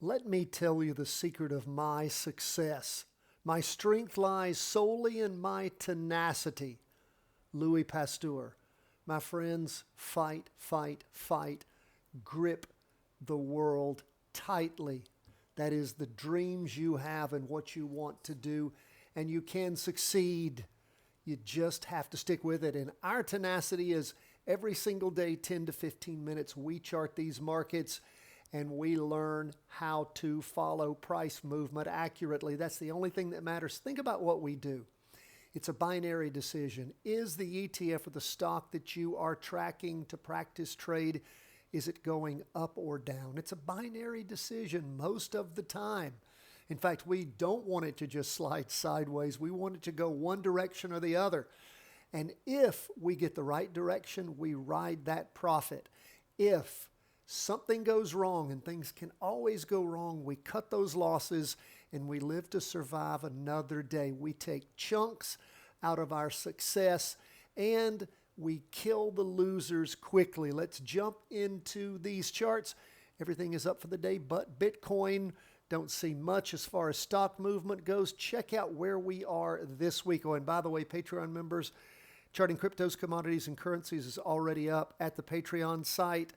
Let me tell you the secret of my success. My strength lies solely in my tenacity. Louis Pasteur. My friends, fight, fight, fight. Grip the world tightly. That is the dreams you have and what you want to do, and you can succeed. You just have to stick with it. And our tenacity is every single day, 10 to 15 minutes, we chart these markets and we learn how to follow price movement accurately. That's the only thing that matters. Think about what we do. It's a binary decision. Is the ETF or the stock that you are tracking to practice trade, is it going up or down? It's a binary decision most of the time. In fact, we don't want it to just slide sideways. We want it to go one direction or the other. And if we get the right direction, we ride that profit. If something goes wrong, and things can always go wrong, we cut those losses and we live to survive another day. We take chunks out of our success and we kill the losers quickly. Let's jump into these charts. Everything is up for the day but Bitcoin. Don't see much as far as stock movement goes. Check out where we are this week. Oh, and by the way, Patreon members, Charting Cryptos, Commodities, and Currencies is already up at the Patreon site.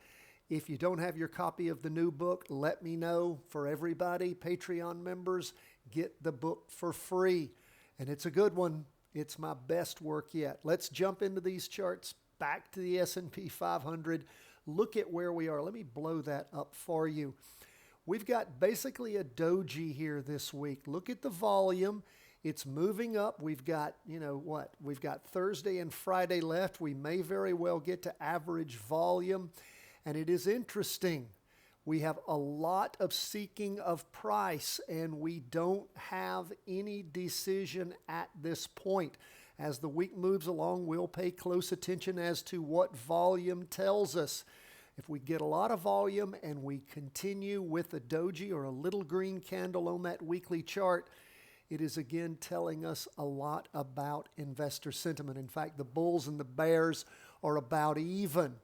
If you don't have your copy of the new book, let me know. For everybody, Patreon members, get the book for free. And it's a good one. It's my best work yet. Let's jump into these charts. Back to the S&P 500. Look at where we are. Let me blow that up for you. We've got basically a doji here this week. Look at the volume. It's moving up. We've got, We've got Thursday and Friday left. We may very well get to average volume. And it is interesting. We have a lot of seeking of price, and we don't have any decision at this point. As the week moves along, we'll pay close attention as to what volume tells us. If we get a lot of volume and we continue with a doji or a little green candle on that weekly chart, it is again telling us a lot about investor sentiment. In fact, the bulls and the bears are about even.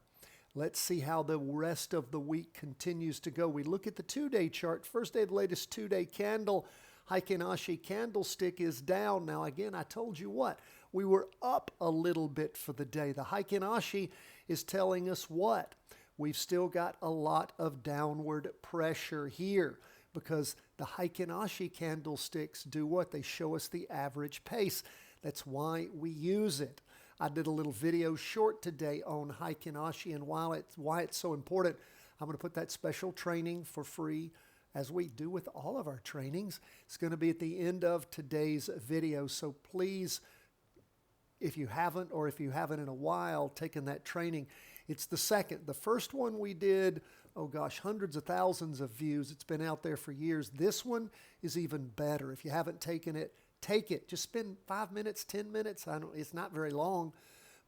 Let's see how the rest of the week continues to go. We look at the two-day chart. First day of the latest two-day candle, Heikin Ashi candlestick is down. Now, again, I told you what? We were up a little bit for the day. The Heikin Ashi is telling us what? We've still got a lot of downward pressure here because the Heikin Ashi candlesticks do what? They show us the average pace. That's why we use it. I did a little video short today on Heikin Ashi and why it's so important. I'm going to put that special training for free, as we do with all of our trainings. It's going to be at the end of today's video. So please, if you haven't in a while taken that training, it's the second. The first one we did, hundreds of thousands of views. It's been out there for years. This one is even better. If you haven't taken it, take it. Just spend 5 minutes, 10 minutes. It's not very long,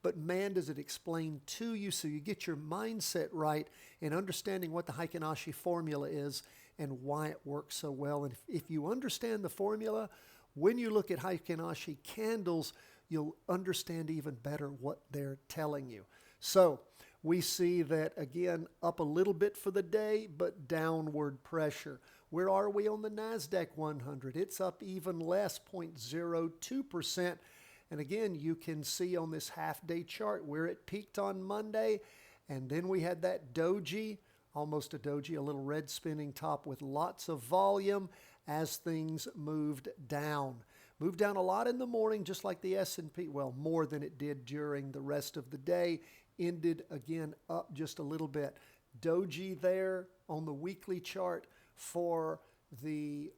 but man, does it explain to you so you get your mindset right in understanding what the Heikin Ashi formula is and why it works so well. And if you understand the formula, when you look at Heikin Ashi candles, you'll understand even better what they're telling you. So we see that, again, up a little bit for the day, but downward pressure. Where are we on the NASDAQ 100? It's up even less, 0.02%. And again, you can see on this half-day chart where it peaked on Monday, and then we had that doji, almost a doji, a little red spinning top with lots of volume as things moved down. Moved down a lot in the morning, just like the S&P, well, more than it did during the rest of the day. Ended again up just a little bit. Doji there on the weekly chart for the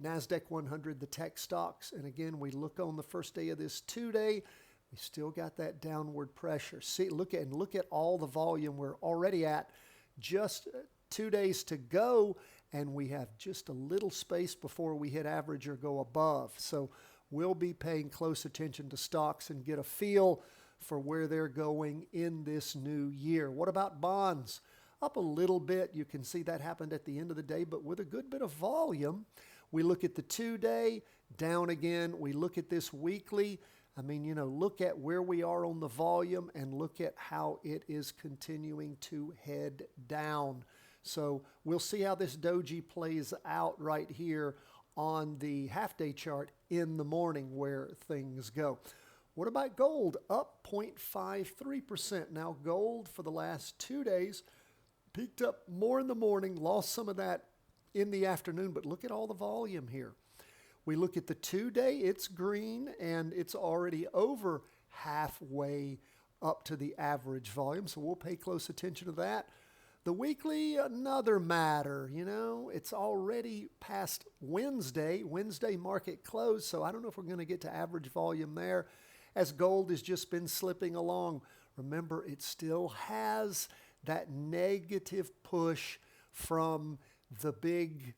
NASDAQ 100, the tech stocks. And again, we look on the first day of this 2-day, we still got that downward pressure. See, look at all the volume we're already at. Just 2 days to go, and we have just a little space before we hit average or go above. So we'll be paying close attention to stocks and get a feel for where they're going in this new year. What about bonds? Up a little bit. You can see that happened at the end of the day, but with a good bit of volume. We look at the 2-day, down again. We look at this weekly. Look at where we are on the volume and look at how it is continuing to head down. So we'll see how this doji plays out right here on the half-day chart in the morning where things go. What about gold? Up 0.53%. Now gold for the last 2 days peaked up more in the morning, lost some of that in the afternoon, but look at all the volume here. We look at the 2-day, it's green, and it's already over halfway up to the average volume, so we'll pay close attention to that. The weekly, another matter. It's already past Wednesday market close, so I don't know if we're going to get to average volume there as gold has just been slipping along. Remember, it still has that negative push from the big,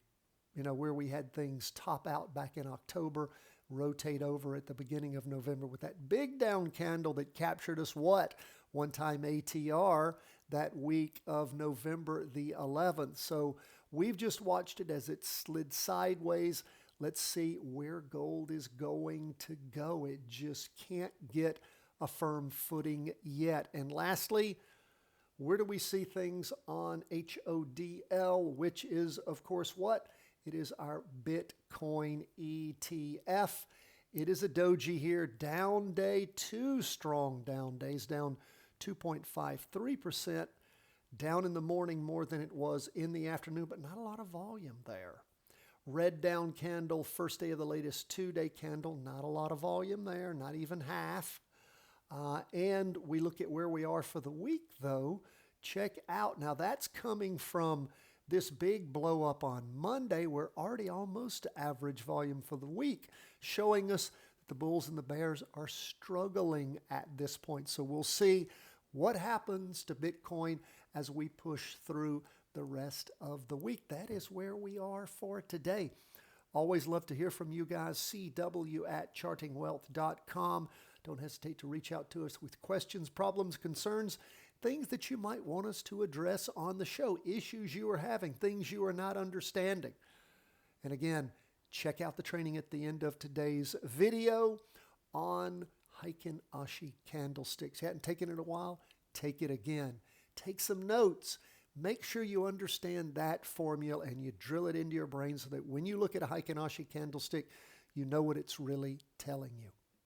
where we had things top out back in October, rotate over at the beginning of November with that big down candle that captured us one time ATR that week of November the 11th. So we've just watched it as it slid sideways. Let's see where gold is going to go. It just can't get a firm footing yet. And lastly, where do we see things on HODL, which is, of course, what? It is our Bitcoin ETF. It is a doji here, down day, 2 strong down days, down 2.53%, down in the morning more than it was in the afternoon, but not a lot of volume there. Red down candle, first day of the latest 2-day candle, not a lot of volume there, not even half. And we look at where we are for the week, though. Check out, now that's coming from this big blow up on Monday. We're already almost to average volume for the week, showing us that the bulls and the bears are struggling at this point. So we'll see what happens to Bitcoin as we push through the rest of the week. That is where we are for today. Always love to hear from you guys. cw@chartingwealth.com. Don't hesitate to reach out to us with questions, problems, concerns, things that you might want us to address on the show, issues you are having, things you are not understanding. And again, check out the training at the end of today's video on Heikin Ashi candlesticks. You hadn't taken it in a while? Take it again. Take some notes. Make sure you understand that formula and you drill it into your brain so that when you look at a Heikin Ashi candlestick, you know what it's really telling you.